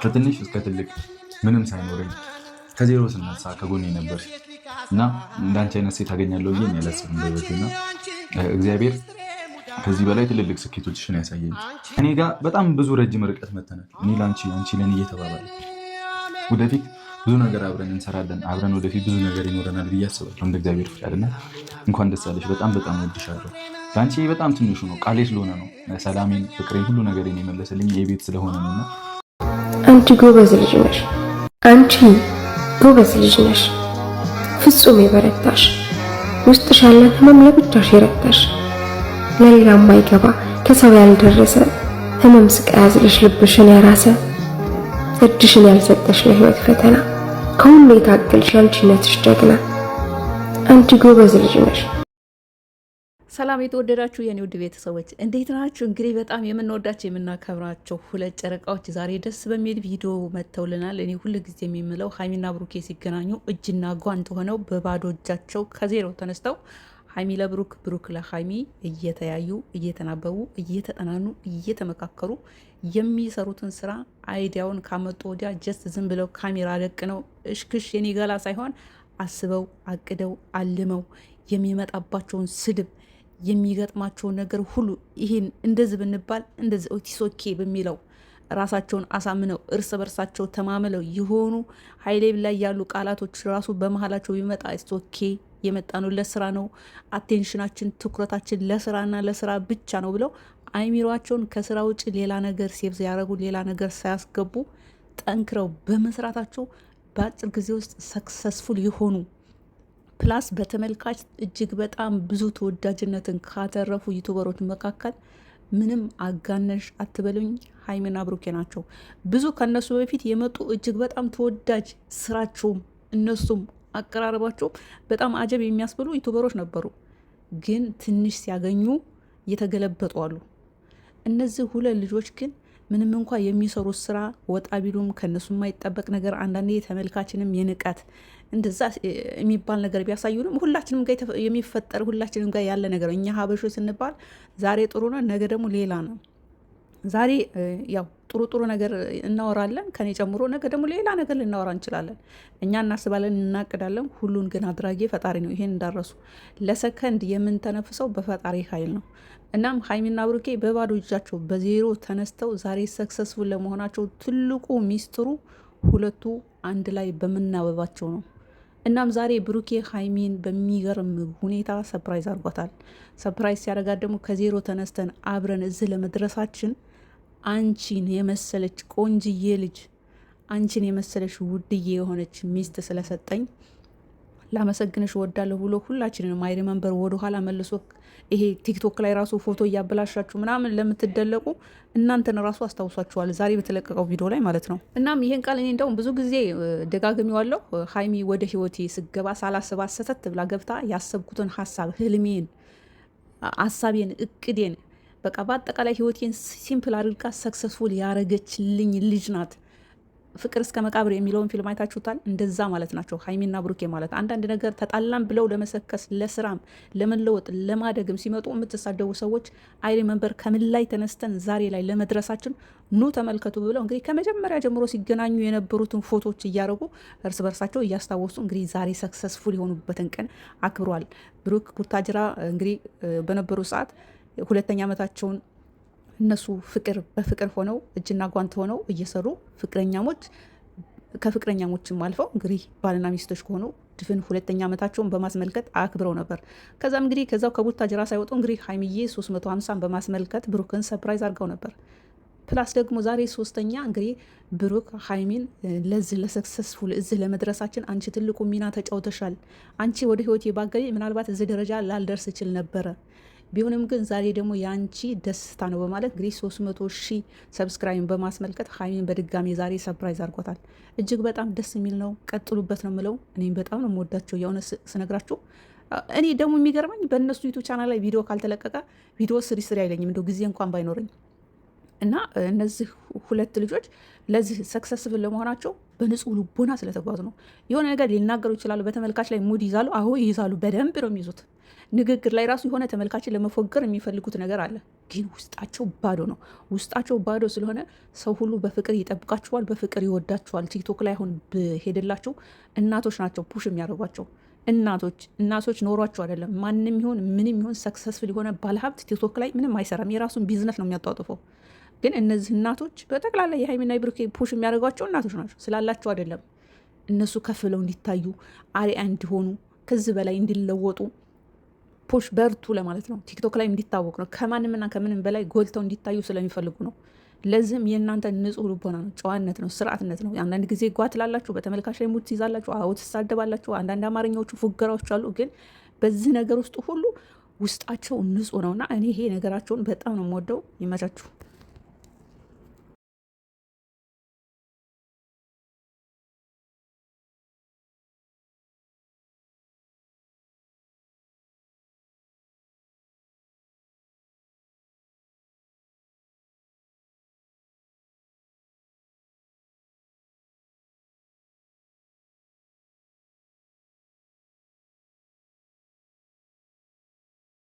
ከትንሽ እስከ ትልቅ ምንም ሳይኖረኝ ከዜሮ ስነሳ ከጎኔ ነበርሽ እና እንዳንቺ አይነት ሴት አገኛለሁ ብዬ ያላስብም በህይወቴ እና እግዚአብሔር ከዚህ በላይ ትልልቅ ስኬቶችሽን ያሳየኝ። እኔ ጋር በጣም ብዙ ረጅም ርቀት መተናል። እኔ ለአንቺ አንቺ ለእኔ እየተባባለ ወደፊት ብዙ ነገር አብረን እንሰራለን። አብረን ወደፊት ብዙ ነገር ይኖረናል ብዬ አስባለሁ እንደ እግዚአብሔር ፍቃድ እና እንኳን ደስ አለሽ። በጣም በጣም ወድሻለሁ። ለአንቺ በጣም ትንሹ ነው፣ ቃሌ ስለሆነ ነው። ሰላሜን፣ ፍቅሬን፣ ሁሉ ነገር የመለሰልኝ የቤት ስለሆነ ነው እና አንቺ ጎበዝ ልጅ ነሽ። አንቺ ጎበዝ ልጅ ነሽ። ፍጹም የበረታሽ ውስጥሽ ያለን ህመም ለብቻሽ የረታሽ ለሌላ የማይገባ ከሰው ያልደረሰ ህመም ስቃይ ያዝልሽ ልብሽን ያራሰ እጅሽን ያልሰጠሽ ለህይወት ፈተና ከሁሉ የታገልሽ አንቺነትሽ ጀግና አንቺ ጎበዝ ልጅ ነሽ። ሰላም የተወደዳችሁ የኔ ውድ ቤተሰቦች እንዴት ናችሁ? እንግዲህ በጣም የምንወዳቸው የምናከብራቸው ሁለት ጨረቃዎች ዛሬ ደስ በሚል ቪዲዮ መጥተውልናል። እኔ ሁሉ ጊዜ የሚምለው ሀይሚና ብሩኬ ሲገናኙ እጅና ጓንት ሆነው በባዶ እጃቸው ከዜሮ ተነስተው ሀይሚ ለብሩክ፣ ብሩክ ለሀይሚ እየተያዩ እየተናበቡ እየተጠናኑ እየተመካከሩ የሚሰሩትን ስራ አይዲያውን ካመጡ ወዲያ ጀስት ዝም ብለው ካሜራ ደቅነው እሽክሽ የኔ ገላ ሳይሆን አስበው አቅደው አልመው የሚመጣባቸውን ስድብ የሚገጥማቸውን ነገር ሁሉ ይህን እንደዚህ ብንባል እንደዚህ ኦቲሶኬ በሚለው ራሳቸውን አሳምነው እርስ በርሳቸው ተማምለው የሆኑ ሀይሌ ላይ ያሉ ቃላቶች ራሱ በመሀላቸው ቢመጣ ኦኬ የመጣ ነው ለስራ ነው፣ አቴንሽናችን ትኩረታችን ለስራና ለስራ ብቻ ነው ብለው አይሚሯቸውን ከስራ ውጭ ሌላ ነገር ሴቭ ያደረጉ ሌላ ነገር ሳያስገቡ ጠንክረው በመስራታቸው በአጭር ጊዜ ውስጥ ሰክሰስፉል የሆኑ ፕላስ በተመልካች እጅግ በጣም ብዙ ተወዳጅነትን ካተረፉ ዩቱበሮች መካከል ምንም አጋነሽ አትበሉኝ ሀይሚና ብሩኬ ናቸው። ብዙ ከነሱ በፊት የመጡ እጅግ በጣም ተወዳጅ ስራቸውም እነሱም አቀራረባቸው በጣም አጀብ የሚያስብሉ ዩቱበሮች ነበሩ። ግን ትንሽ ሲያገኙ እየተገለበጡ አሉ። እነዚህ ሁለት ልጆች ግን ምንም እንኳ የሚሰሩት ስራ ወጣ ቢሉም ከነሱ የማይጠበቅ ነገር አንዳንዴ ተመልካችንም የንቀት እንደዛ የሚባል ነገር ቢያሳዩንም ሁላችንም ጋር የሚፈጠር ሁላችንም ጋር ያለ ነገር እኛ ሀበሾች ስንባል ዛሬ ጥሩ ነው፣ ነገ ደግሞ ሌላ ነው። ዛሬ ያው ጥሩ ጥሩ ነገር እናወራለን ከኔ ጨምሮ፣ ነገ ደግሞ ሌላ ነገር ልናወራ እንችላለን። እኛ እናስባለን፣ እናቅዳለን። ሁሉን ግን አድራጊ ፈጣሪ ነው። ይሄን እንዳረሱ ለሰከንድ የምንተነፍሰው በፈጣሪ ኃይል ነው። እናም ሀይሚና ብሩኬ በባዶ እጃቸው በዜሮ ተነስተው ዛሬ ሰክሰስፉል ለመሆናቸው ትልቁ ሚስጥሩ ሁለቱ አንድ ላይ በመናበባቸው ነው። እናም ዛሬ ብሩኬ ሀይሚን በሚገርም ሁኔታ ሰፕራይዝ አድርጓታል። ሰፕራይዝ ሲያደርጋት ደግሞ ከዜሮ ተነስተን አብረን እዚህ ለመድረሳችን አንቺን የመሰለች ቆንጅዬ ልጅ፣ አንቺን የመሰለች ውድዬ የሆነች ሚስት ስለሰጠኝ ላመሰግንሽ ወዳለሁ ብሎ ሁላችንንም አይ ሪመንበር ወደኋላ መልሶ ይሄ ቲክቶክ ላይ ራሱ ፎቶ እያበላሻችሁ ምናምን ለምትደለቁ እናንተን ራሱ አስታውሷችኋል፣ ዛሬ በተለቀቀው ቪዲዮ ላይ ማለት ነው። እናም ይሄን ቃል እኔ እንደውም ብዙ ጊዜ ደጋግሜዋለሁ። ሀይሚ ወደ ህይወቴ ስገባ ሳላስባት ሰተት ብላ ገብታ ያሰብኩትን ሀሳብ፣ ህልሜን፣ ሀሳቤን፣ እቅዴን በቃ በአጠቃላይ ህይወቴን ሲምፕል አድርጋ ሰክሰስፉል ያረገችልኝ ልጅ ናት። ፍቅር እስከ መቃብር የሚለውን ፊልም አይታችሁታል? እንደዛ ማለት ናቸው ሀይሚና ብሩኬ ማለት። አንዳንድ ነገር ተጣላም ብለው ለመሰከስ ለስራም ለመለወጥ ለማደግም ሲመጡ የምትሳደቡ ሰዎች አይ ሪመንበር ከምን ላይ ተነስተን ዛሬ ላይ ለመድረሳችን ኑ ተመልከቱ ብለው እንግዲህ ከመጀመሪያ ጀምሮ ሲገናኙ የነበሩትን ፎቶዎች እያደረጉ እርስ በርሳቸው እያስታወሱ እንግዲህ ዛሬ ሰክሰስፉል የሆኑበትን ቀን አክብሯል። ብሩክ ቡታጅራ እንግዲህ በነበሩ ሰዓት ሁለተኛ ዓመታቸውን እነሱ ፍቅር በፍቅር ሆነው እጅና ጓንት ሆነው እየሰሩ ፍቅረኛሞች ከፍቅረኛሞችም አልፈው እንግዲህ ባልና ሚስቶች ከሆኑ ድፍን ሁለተኛ ዓመታቸውን በማስመልከት አክብረው ነበር። ከዛም እንግዲህ ከዛው ከቡታጅራ ሳይወጡ እንግዲህ ሀይሚዬ 350 በማስመልከት ብሩክን ሰርፕራይዝ አድርገው ነበር። ፕላስ ደግሞ ዛሬ ሶስተኛ እንግዲህ ብሩክ ሀይሚን ለዚህ ለሰክሰስፉል እዚህ ለመድረሳችን አንቺ ትልቁ ሚና ተጫውተሻል። አንቺ ወደ ህይወቴ ባገቢ ምናልባት እዚህ ደረጃ ላልደርስ ይችል ነበረ፣ ቢሆንም ግን ዛሬ ደግሞ የአንቺ ደስታ ነው በማለት እንግዲህ 300,000 ሰብስክራይብ በማስመልከት ሀይሚን በድጋሚ ዛሬ ሰርፕራይዝ አድርጓታል። እጅግ በጣም ደስ የሚል ነው። ቀጥሉበት ነው የምለው። እኔም በጣም ነው የምወዳቸው የሆነ ስነግራችሁ። እኔ ደግሞ የሚገርመኝ በእነሱ ዩቱብ ቻናል ላይ ቪዲዮ ካልተለቀቀ ቪዲዮ ስሪ አይለኝም እንደው ጊዜ እንኳን ባይኖረኝ እና እነዚህ ሁለት ልጆች ለዚህ ሰክሰስፉል ለመሆናቸው በንጹህ ልቦና ስለተጓዙ ነው። የሆነ ነገር ሊናገሩ ይችላሉ፣ በተመልካች ላይ ሙድ ይዛሉ። አሁ ይይዛሉ፣ በደንብ ነው የሚይዙት። ንግግር ላይ ራሱ የሆነ ተመልካችን ለመፎገር የሚፈልጉት ነገር አለ፣ ግን ውስጣቸው ባዶ ነው። ውስጣቸው ባዶ ስለሆነ ሰው ሁሉ በፍቅር ይጠብቃቸዋል፣ በፍቅር ይወዳቸዋል። ቲክቶክ ላይ አሁን ብሄድላቸው እናቶች ናቸው ፑሽ የሚያደርጓቸው። እናቶች ኖሯቸው አይደለም። ማንም ይሁን ምንም ይሁን ሰክሰስፉል የሆነ ባለሀብት ቲክቶክ ላይ ምንም አይሰራም፣ የራሱን ቢዝነስ ነው የሚያጧጥፈው። ግን እነዚህ እናቶች በጠቅላላ የሀይሚና የብሩኬ ፑሽ የሚያደርጓቸው እናቶች ናቸው፣ ስላላቸው አይደለም። እነሱ ከፍ ብለው እንዲታዩ አሪያ እንዲሆኑ ከዚህ በላይ እንዲለወጡ ፑሽ በርቱ ለማለት ነው። ቲክቶክ ላይ እንዲታወቅ ነው። ከማንምና ከምንም በላይ ጎልተው እንዲታዩ ስለሚፈልጉ ነው። ለዚህም የእናንተ ንጹህ ልቦና ነው፣ ጨዋነት ነው፣ ስርዓትነት ነው። አንዳንድ ጊዜ ጓ ትላላችሁ፣ በተመልካች ላይ ሙድ ትይዛላችሁ፣ አዎ ትሳደባላችሁ፣ አንዳንድ አማርኛዎቹ ፉገራዎች አሉ። ግን በዚህ ነገር ውስጥ ሁሉ ውስጣቸው ንጹህ ነውና እኔ ይሄ ነገራቸውን በጣም ነው የምወደው። ይመቻችሁ።